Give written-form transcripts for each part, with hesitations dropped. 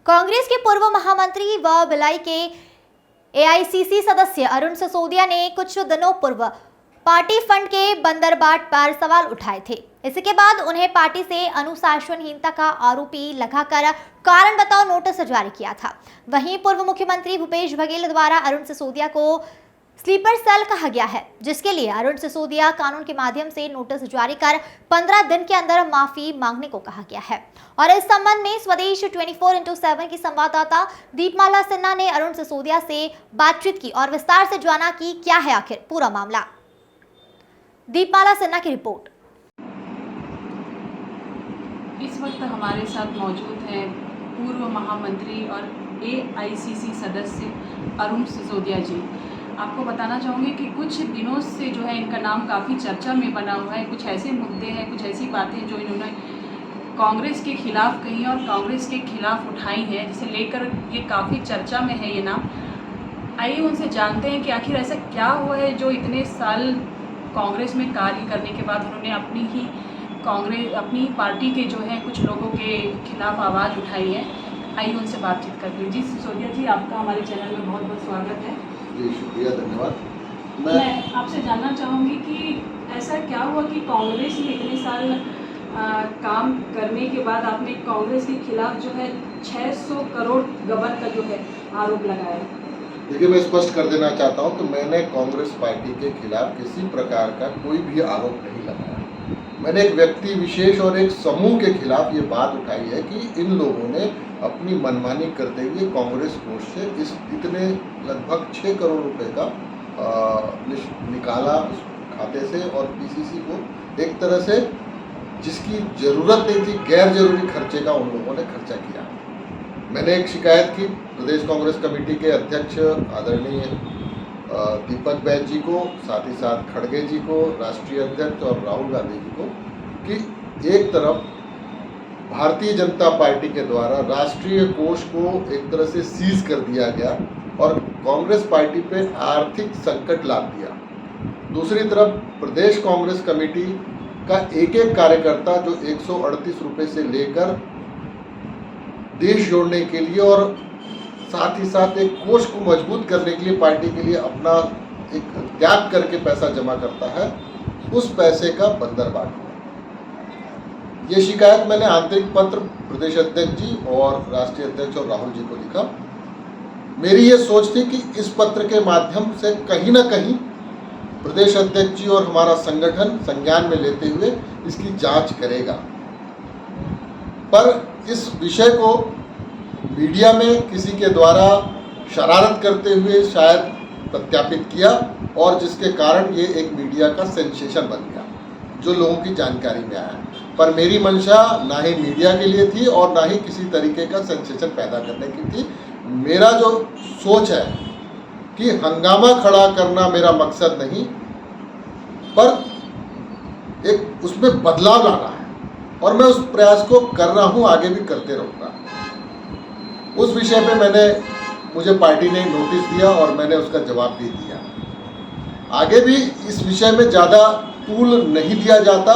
कांग्रेस के पूर्व महामंत्री व भिलाई के एआईसीसी सदस्य अरुण सिसोदिया ने कुछ दिनों पूर्व पार्टी फंड के बंदरबाट पर सवाल उठाए थे। इसके बाद उन्हें पार्टी से अनुशासनहीनता का आरोपी लगाकर कारण बताओ नोटिस जारी किया था। वहीं पूर्व मुख्यमंत्री भूपेश बघेल द्वारा अरुण सिसोदिया को स्लीपर सेल कहा गया है, जिसके लिए अरुण सिसोदिया कानून के माध्यम से नोटिस जारी कर 15 दिन के अंदर माफी मांगने को कहा गया है। और इस संबंध में स्वदेश 24x7 की संवाददाता दीपमाला सिन्हा ने अरुण सिसोदिया से बातचीत की और विस्तार से जाना कि क्या है आखिर पूरा मामला। दीपमाला सिन्हा की रिपोर्ट। इस वक्त हमारे साथ मौजूद हैं पूर्व महामंत्री और एआईसीसी सदस्य अरुण सिसोदिया जी। आपको बताना चाहूँगी कि कुछ दिनों से जो है इनका नाम काफ़ी चर्चा में बना हुआ है। कुछ ऐसे मुद्दे हैं, कुछ ऐसी बातें जो इन्होंने कांग्रेस के खिलाफ कही और कांग्रेस के खिलाफ उठाई हैं, जिसे लेकर ये काफ़ी चर्चा में है ये नाम। आइए उनसे जानते हैं कि आखिर ऐसा क्या हुआ है जो इतने साल कांग्रेस में कार्य करने के बाद उन्होंने अपनी पार्टी के जो है कुछ लोगों के खिलाफ आवाज़ उठाई है। आइए उनसे बातचीत करते हैं। जी सिसोदिया जी, आपका हमारे चैनल में बहुत बहुत स्वागत है। जी शुक्रिया, धन्यवाद। मैं आपसे जानना चाहूँगी कि ऐसा क्या हुआ कि कांग्रेस में इतने साल काम करने के बाद आपने कांग्रेस के खिलाफ जो है 600 करोड़ गबन का जो है आरोप लगाया। देखिए, मैं स्पष्ट कर देना चाहता हूं कि मैंने कांग्रेस पार्टी के खिलाफ किसी प्रकार का कोई भी आरोप नहीं लगाया। मैंने एक व्यक्ति विशेष और एक समूह के खिलाफ ये बात उठाई है कि इन लोगों ने अपनी मनमानी करते हुए कांग्रेस कोष से इस इतने लगभग 6 करोड़ रुपए का निकाला उस खाते से और पीसीसी को एक तरह से जिसकी ज़रूरत नहीं थी, गैर जरूरी खर्चे का उन लोगों ने खर्चा किया। मैंने एक शिकायत की प्रदेश कांग्रेस कमेटी के अध्यक्ष आदरणीय दीपक बैज जी को, साथ ही साथ खड़गे जी को, राष्ट्रीय अध्यक्ष और राहुल गांधी जी को, कि एक तरफ भारतीय जनता पार्टी के द्वारा राष्ट्रीय कोष को एक तरह से सीज कर दिया गया और कांग्रेस पार्टी पे आर्थिक संकट लाद दिया। दूसरी तरफ प्रदेश कांग्रेस कमेटी का एक एक कार्यकर्ता जो 138 रुपये से लेकर देश जोड़ने के लिए और साथ ही साथ एक कोष को मजबूत करने के लिए पार्टी के लिए अपना एक त्याग करके पैसा जमा करता है, उस पैसे का बंदरबाट हुआ। ये शिकायत मैंने आंतरिक पत्र प्रदेश अध्यक्ष जी और राष्ट्रीय अध्यक्ष और राहुल जी को लिखा। मेरी ये सोच थी कि इस पत्र के माध्यम से कहीं ना कहीं प्रदेश अध्यक्ष जी और हमारा संगठन संज्ञान में लेते हुए इसकी जांच करेगा, पर इस विषय को मीडिया में किसी के द्वारा शरारत करते हुए शायद सत्यापित किया और जिसके कारण ये एक मीडिया का सेंसेशन बन गया जो लोगों की जानकारी में आया। पर मेरी मंशा ना ही मीडिया के लिए थी और ना ही किसी तरीके का सेंसेशन पैदा करने की थी। मेरा जो सोच है कि हंगामा खड़ा करना मेरा मकसद नहीं, पर एक उसमें बदलाव लाना है और मैं उस प्रयास को कर रहा हूं, आगे भी करते रहूँगा। उस विषय पे मुझे पार्टी ने नोटिस दिया और मैंने उसका जवाब भी दिया। आगे भी इस विषय में ज़्यादा तूल नहीं दिया जाता,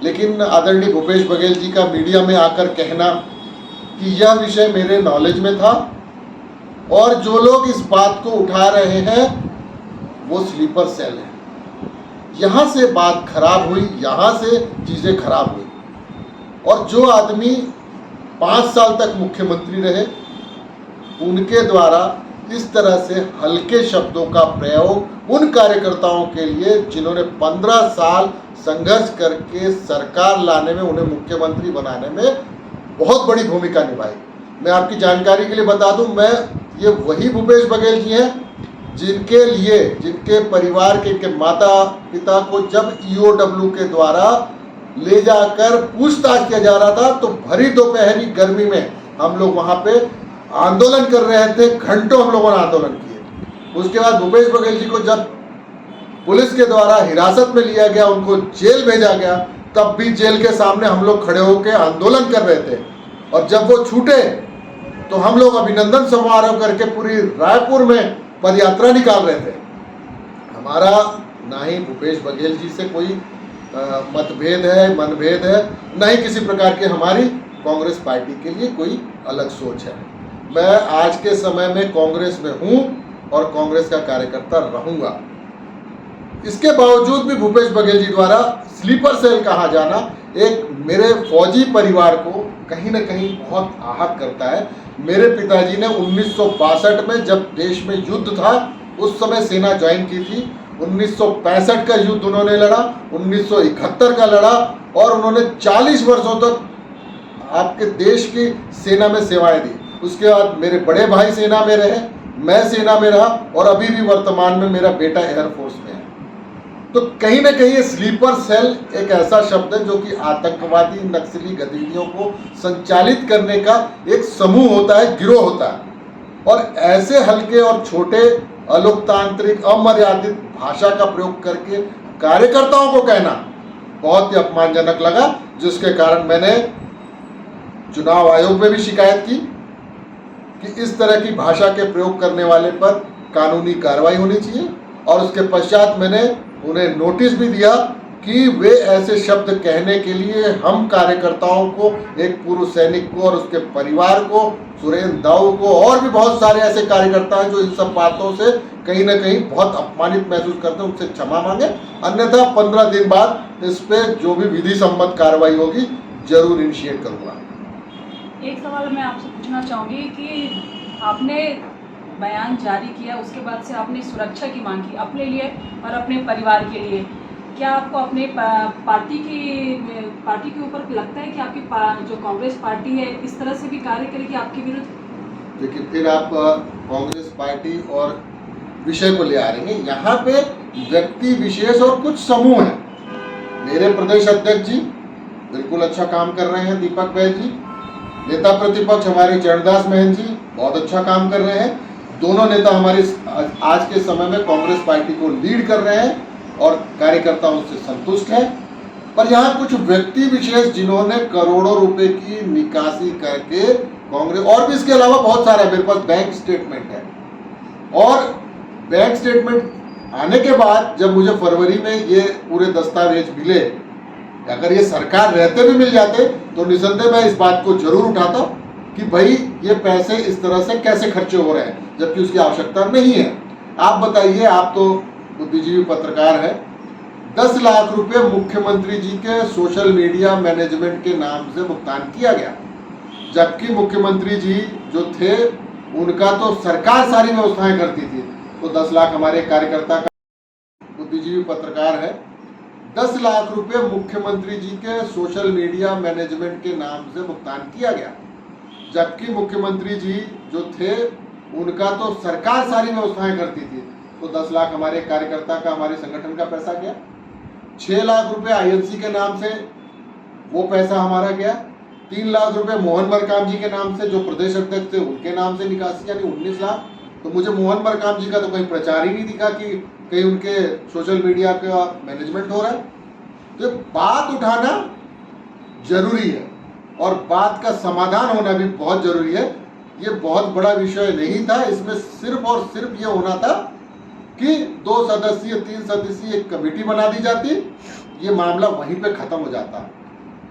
लेकिन आदरणीय भूपेश बघेल जी का मीडिया में आकर कहना कि यह विषय मेरे नॉलेज में था और जो लोग इस बात को उठा रहे हैं वो स्लीपर सेल है, यहाँ से बात खराब हुई, यहाँ से चीज़ें खराब हुई। और जो आदमी 5 साल तक मुख्यमंत्री रहे, उनके द्वारा इस तरह से हल्के शब्दों का प्रयोग उन कार्यकर्ताओं के लिए जिन्होंने 15 साल संघर्ष करके सरकार लाने में, उन्हें मुख्यमंत्री बनाने में बहुत बड़ी भूमिका निभाई। मैं आपकी जानकारी के लिए बता दूं, ये वही भूपेश बघेल जी हैं जिनके लिए, जिनके परिवार के, इनके माता पिता को जब ईओडब्ल्यू के द्वारा ले जाकर पूछताछ किया जा रहा था तो भरी दोपहरी गर्मी में हम लोग वहां पे आंदोलन कर रहे थे। घंटों हम लोगों ने आंदोलन किए। उसके बाद भूपेश बघेल जी को जब पुलिस के द्वारा हिरासत में लिया गया, उनको जेल भेजा गया, तब भी जेल के सामने हम लोग खड़े होकर आंदोलन कर रहे थे। और जब वो छूटे तो हम लोग अभिनंदन समारोह करके पूरी रायपुर में पदयात्रा निकाल रहे थे। हमारा ना ही भूपेश बघेल जी से कोई मतभेद है, मनभेद है, न ही किसी प्रकार की हमारी कांग्रेस पार्टी के लिए कोई अलग सोच है। मैं आज के समय में कांग्रेस में हूं और कांग्रेस का कार्यकर्ता रहूंगा। इसके बावजूद भी भूपेश बघेल जी द्वारा स्लीपर सेल कहा जाना एक मेरे फौजी परिवार को कहीं ना कहीं बहुत आहत करता है। मेरे पिताजी ने 1962 में जब देश में युद्ध था उस समय सेना ज्वाइन की थी। 1965 का युद्ध उन्होंने लड़ा, 1971 का लड़ा और उन्होंने 40 वर्षों तक आपके देश की सेना में सेवाएं दी। उसके बाद मेरे बड़े भाई सेना में रहे, मैं सेना में रहा और अभी भी वर्तमान में मेरा बेटा एयरफोर्स में है। तो कहीं ना कहीं ये स्लीपर सेल एक ऐसा शब्द है जो कि आतंकवादी नक्सली गतिविधियों को संचालित करने का एक समूह होता है, गिरोह होता है। और ऐसे हल्के और छोटे अलोकतांत्रिक अमर्यादित भाषा का प्रयोग करके कार्यकर्ताओं को कहना बहुत ही अपमानजनक लगा, जिसके कारण मैंने चुनाव आयोग में भी शिकायत की कि इस तरह की भाषा के प्रयोग करने वाले पर कानूनी कार्रवाई होनी चाहिए। और उसके पश्चात मैंने उन्हें नोटिस भी दिया कि वे ऐसे शब्द कहने के लिए हम कार्यकर्ताओं को, एक पूर्व सैनिक को और उसके परिवार को, सुरेंद्र दाऊ को और भी बहुत सारे ऐसे कार्यकर्ता हैं जो इन सब बातों से कहीं ना कहीं बहुत अपमानित महसूस करते हैं, उनसे क्षमा मांगे। अन्यथा 15 दिन बाद इस पे जो भी विधि सम्मत कार्रवाई होगी जरूर इनिशिएट करूँगा। एक सवाल मैं आपसे पूछना चाहूँगी कि आपने बयान जारी किया, उसके बाद से आपने सुरक्षा की मांग की अपने लिए और अपने परिवार के लिए। क्या आपको अपने पार्टी के ऊपर लगता है कि आपकी जो कांग्रेस पार्टी है इस तरह से भी कार्य करेगी आपके विरुद्ध? देखिए, फिर आप कांग्रेस पार्टी और विषय को ले आ रहे हैं। यहाँ पे व्यक्ति विशेष और कुछ समूह हैं। मेरे प्रदेश अध्यक्ष जी बिल्कुल अच्छा काम कर रहे हैं, दीपक बैज जी। नेता प्रतिपक्ष हमारे चरणदास महंत जी बहुत अच्छा काम कर रहे हैं। दोनों नेता हमारे आज के समय में कांग्रेस पार्टी को लीड कर रहे हैं और कार्यकर्ता उनसे संतुष्ट हैं। पर यहाँ कुछ व्यक्ति विशेष जिन्होंने करोड़ों रुपए की निकासी करके कांग्रेस, और भी इसके अलावा बहुत सारा मेरे पास बैंक स्टेटमेंट है, और बैंक स्टेटमेंट आने के बाद जब मुझे फरवरी में ये पूरे दस्तावेज मिले, अगर ये सरकार रहते भी मिल जाते तो निसंदेह मैं इस बात को जरूर उठाता कि भाई ये पैसे इस तरह से कैसे खर्चे हो रहे हैं जबकि उसकी आवश्यकता नहीं है। आप बताइए, आप तो बुद्धिजीवी पत्रकार हैं, 10 लाख रुपए मुख्यमंत्री जी के सोशल मीडिया मैनेजमेंट के नाम से भुगतान किया गया, जबकि मुख्यमंत्री जी जो थे उनका तो सरकार सारी व्यवस्थाएं करती थी। तो 10 लाख हमारे कार्यकर्ता का, बुद्धिजीवी पत्रकार है, 10 लाख रुपए मुख्यमंत्री जी के सोशल मीडिया मैनेजमेंट के नाम से भुगतान किया गया, जबकि मुख्यमंत्री जी जो थे उनका तो सरकार सारी व्यवस्थाएं करती थी। तो 10 लाख हमारे कार्यकर्ता का, हमारे संगठन का पैसा गया। 6 लाख रुपए आईएनसी के नाम से वो पैसा हमारा गया। 3 लाख रुपए मोहन मरकाम जी के नाम से जो प्रदेश अध्यक्ष थे उनके नाम से निकासी, यानी 19 लाख। तो मुझे मोहन मरकाम जी का तो कहीं प्रचार ही नहीं दिखा कि कहीं उनके सोशल मीडिया का मैनेजमेंट हो रहा है। तो बात उठाना जरूरी है और बात का समाधान होना भी बहुत जरूरी है। ये बहुत बड़ा विषय नहीं था, इसमें सिर्फ और सिर्फ ये होना था कि 2 सदस्यीय 3 सदस्यीय एक कमेटी बना दी जाती, ये मामला वहीं पे खत्म हो जाता।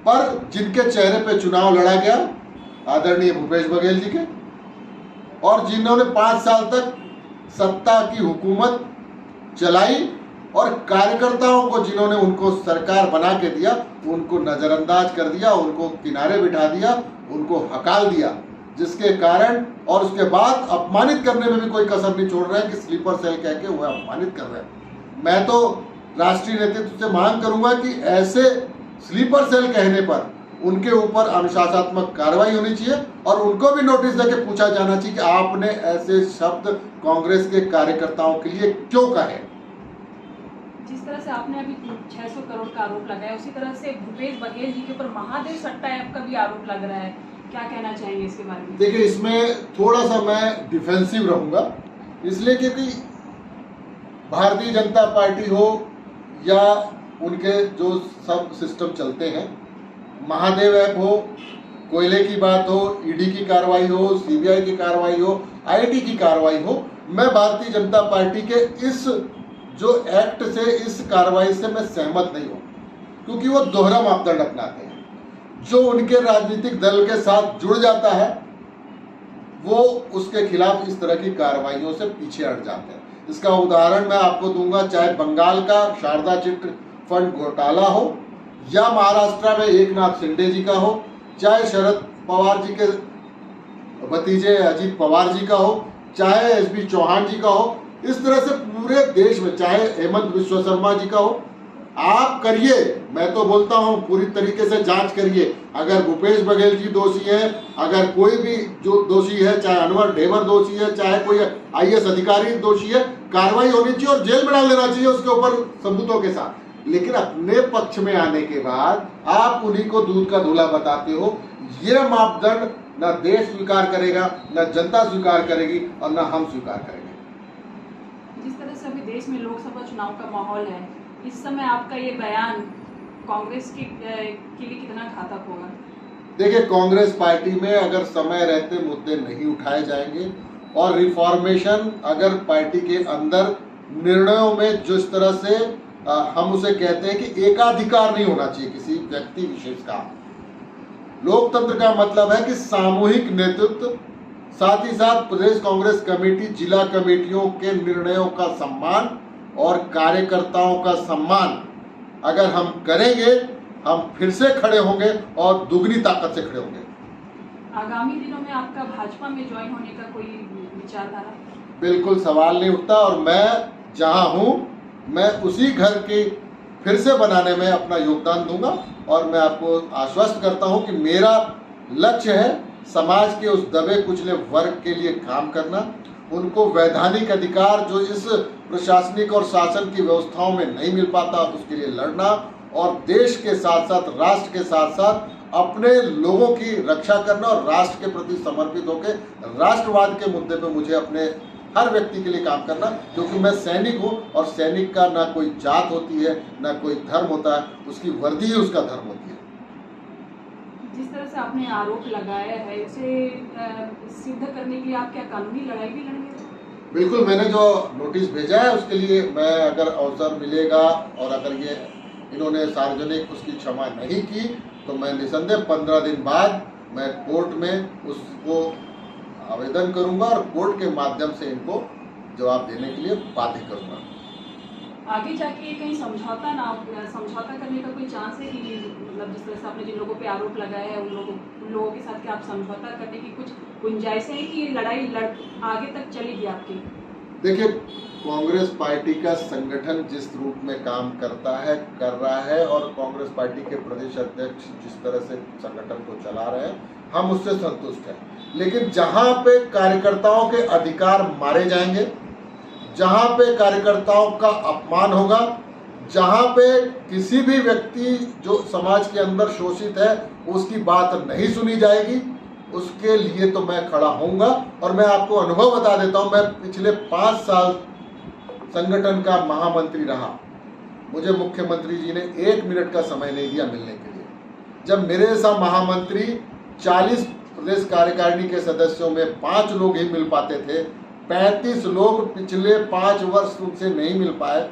पर जिनके चेहरे पे चुनाव लड़ा गया आदरणीय भूपेश बघेल जी के, और जिन्होंने 5 साल तक सत्ता की हुकूमत चलाई और कार्यकर्ताओं को जिन्होंने उनको सरकार बना के दिया उनको नजरअंदाज कर दिया, उनको किनारे बिठा दिया, उनको हकाल दिया, जिसके कारण और उसके बाद अपमानित करने में भी कोई कसर नहीं छोड़ रहे हैं कि स्लीपर सेल कह के वह अपमानित कर रहे हैं। मैं तो राष्ट्रीय नेतृत्व से मांग करूंगा कि ऐसे स्लीपर सेल कहने पर उनके ऊपर अनुशासनात्मक कार्रवाई होनी चाहिए और उनको भी नोटिस देके पूछा जाना चाहिए कि आपने ऐसे शब्द कांग्रेस के कार्यकर्ताओं के लिए क्यों कहे। जिस तरह से आपने अभी 600 करोड़ का आरोप लगाया, उसी तरह से भूपेश बघेल जी के ऊपर महादेव सट्टा ऐप का भी आरोप लग रहा है, क्या कहना चाहेंगे इसके बारे में? देखिए, इसमें थोड़ा सा मैं डिफेंसिव रहूंगा, इसलिए क्योंकि भारतीय जनता पार्टी हो या उनके जो सब सिस्टम चलते हैं, महादेव ऐप हो, कोयले की बात हो, ईडी की कार्रवाई हो, सीबीआई की कार्रवाई हो, आईटी की कार्रवाई हो, मैं भारतीय जनता पार्टी के इस जो एक्ट से, इस कार्रवाई से मैं सहमत नहीं हूँ, क्योंकि वो दोहरा मापदंड अपनाते हैं। जो उनके राजनीतिक दल के साथ जुड़ जाता है वो उसके खिलाफ इस तरह की कार्रवाइयों से पीछे हट जाते हैं। इसका उदाहरण मैं आपको दूंगा, चाहे बंगाल का शारदा चिट फंड घोटाला हो, या महाराष्ट्र में एकनाथ शिंदे जी का हो, चाहे शरद पवार जी के भतीजे अजीत पवार जी का हो, चाहे एसबी चौहान जी का हो, इस तरह से पूरे देश में, चाहे हेमंत विश्व शर्मा जी का हो, आप करिए, मैं तो बोलता हूं पूरी तरीके से जांच करिए। अगर भूपेश बघेल जी दोषी है, अगर कोई भी जो दोषी है, चाहे अनवर ढेबर दोषी है, चाहे कोई आईएएस अधिकारी दोषी है, कार्रवाई होनी चाहिए और जेल में डाल देना चाहिए उसके ऊपर सबूतों के साथ। लेकिन अपने पक्ष में आने के बाद आप उन्हीं को दूध का धुला बताते हो, ये मापदंड न देश स्वीकार करेगा, न जनता स्वीकार करेगी और न हम स्वीकार करेंगे। जिस तरह से अभी देश में लोकसभा चुनाव का माहौल है, इस समय आपका ये बयान कांग्रेस के लिए कितना घातक होगा? देखिए, कांग्रेस पार्टी में अगर समय रहते मुद्दे नहीं उठाए जाएंगे और रिफॉर्मेशन अगर पार्टी के अंदर निर्णयों में जिस तरह से हम उसे कहते हैं कि एकाधिकार नहीं होना चाहिए किसी व्यक्ति विशेष का। लोकतंत्र का मतलब है कि सामूहिक नेतृत्व, साथ ही साथ प्रदेश कांग्रेस कमेटी, जिला कमेटियों के निर्णयों का सम्मान और कार्यकर्ताओं का सम्मान अगर हम करेंगे, हम फिर से खड़े होंगे और दुगनी ताकत से खड़े होंगे। आगामी दिनों में आपका भाजपा में ज्वाइन होने का कोई विचारधारा? बिल्कुल सवाल नहीं उठता, और मैं जहां हूं मैं उसी घर के फिर से बनाने में अपना योगदान दूंगा। और मैं आपको आश्वस्त करता हूं कि मेरा लक्ष्य है समाज के उस दबे कुचले वर्ग के लिए काम करना, उनको वैधानिक अधिकार जो इस प्रशासनिक और शासन की व्यवस्थाओं में नहीं मिल पाता उसके लिए लड़ना, और देश के साथ साथ राष्ट्र के साथ साथ अपने लोगों की रक्षा करना और राष्ट्र के प्रति समर्पित होकर राष्ट्रवाद के मुद्दे पे मुझे अपने हर व्यक्ति के लिए काम करना, क्योंकि मैं सैनिक हूँ और सैनिक का ना कोई जात होती है ना कोई धर्म होता है, उसकी वर्दी ही उसका धर्म होती है। जिस तरह से आपने आरोप लगाया है, उसे सिद्ध करने के लिए आप क्या कानूनी लड़ाई भी लड़ेंगे? बिल्कुल, मैंने जो नोटिस भेजा है उसके लिए मैं अगर अवसर मिलेगा और अगर ये इन्होंने सार्वजनिक उसकी क्षमा नहीं की तो मैं निसंदेह 15 दिन बाद मैं कोर्ट में उसको आवेदन करूंगा और कोर्ट के माध्यम से इनको जवाब देने के लिए बाध्य करूंगा। आगे जाके कहीं समझौता करने का कोई चांस है कि मतलब जिस तरह से आपने जिन लोगों पे आरोप लगाया है उन लोगों के साथ क्या आप समझौता करने की कुछ गुंजाइश है कि ये लड़ाई आगे तक चलेगी आपकी? देखिए, कांग्रेस पार्टी का संगठन जिस रूप में काम करता है, कर रहा है, और कांग्रेस पार्टी के प्रदेश अध्यक्ष जिस तरह से संगठन को चला रहे हैं, हम उससे संतुष्ट हैं। लेकिन जहां पे कार्यकर्ताओं के अधिकार मारे जाएंगे, जहां पे कार्यकर्ताओं का अपमान होगा, जहां पे किसी भी व्यक्ति जो समाज के अंदर शोषित है उसकी बात नहीं सुनी जाएगी, उसके लिए तो मैं खड़ा होऊंगा। और मैं आपको अनुभव बता देता हूं, मैं पिछले 5 साल संगठन का महामंत्री रहा। मुझे मुख्यमंत्री जी ने 1 मिनट का समय नहीं दिया मिलने के लिए। जब मेरे जैसा महामंत्री 40 प्रदेश कार्यकारिणी के सदस्यों में 5 लोग ही मिल पाते थे, 35 लोग पिछले 5 वर्ष उनसे नहीं मिल पाए।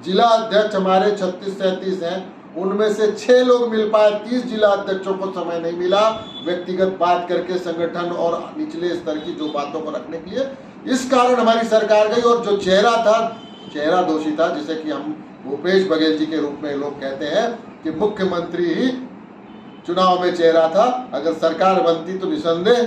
जिला अध्यक्ष हमारे 36-37 हैं, उनमें से 6 लोग मिल पाए, 30 जिला अध्यक्षों को समय नहीं मिला व्यक्तिगत बात करके संगठन और निचले स्तर की जो बातों को रखने के लिए। इस कारण हमारी सरकार गई, और जो चेहरा दोषी था, जिसे कि हम भूपेश बघेल जी के रूप में लोग कहते हैं कि मुख्यमंत्री ही चुनाव में चेहरा था, अगर सरकार बनती तो निसंदेह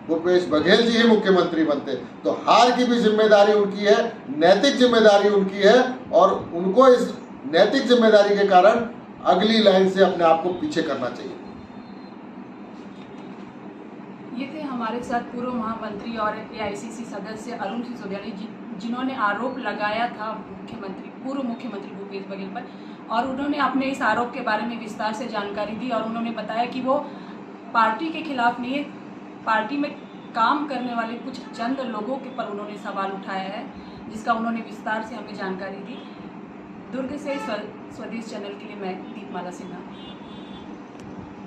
भूपेश बघेल जी ही मुख्यमंत्री बनते। तो हार की भी जिम्मेदारी उनकी है, नैतिक जिम्मेदारी उनकी है, और उनको इस नैतिक जिम्मेदारी के कारण अगली लाइन से अपने आप को पीछे करना चाहिए। ये थे हमारे साथ पूर्व महामंत्री और एआईसीसी सदस्य अरुण सिसोदिया जी, जिन्होंने आरोप लगाया था पूर्व मुख्यमंत्री भूपेश बघेल पर, और उन्होंने अपने इस आरोप के बारे में विस्तार से जानकारी दी। और उन्होंने बताया कि वो पार्टी के खिलाफ नहीं है, पार्टी में काम करने वाले कुछ चंद लोगों के पर उन्होंने सवाल उठाया है, जिसका उन्होंने विस्तार से हमें जानकारी दी। दुर्ग से स्वदेश चैनल के लिए मैं दीपमाला सिन्हा।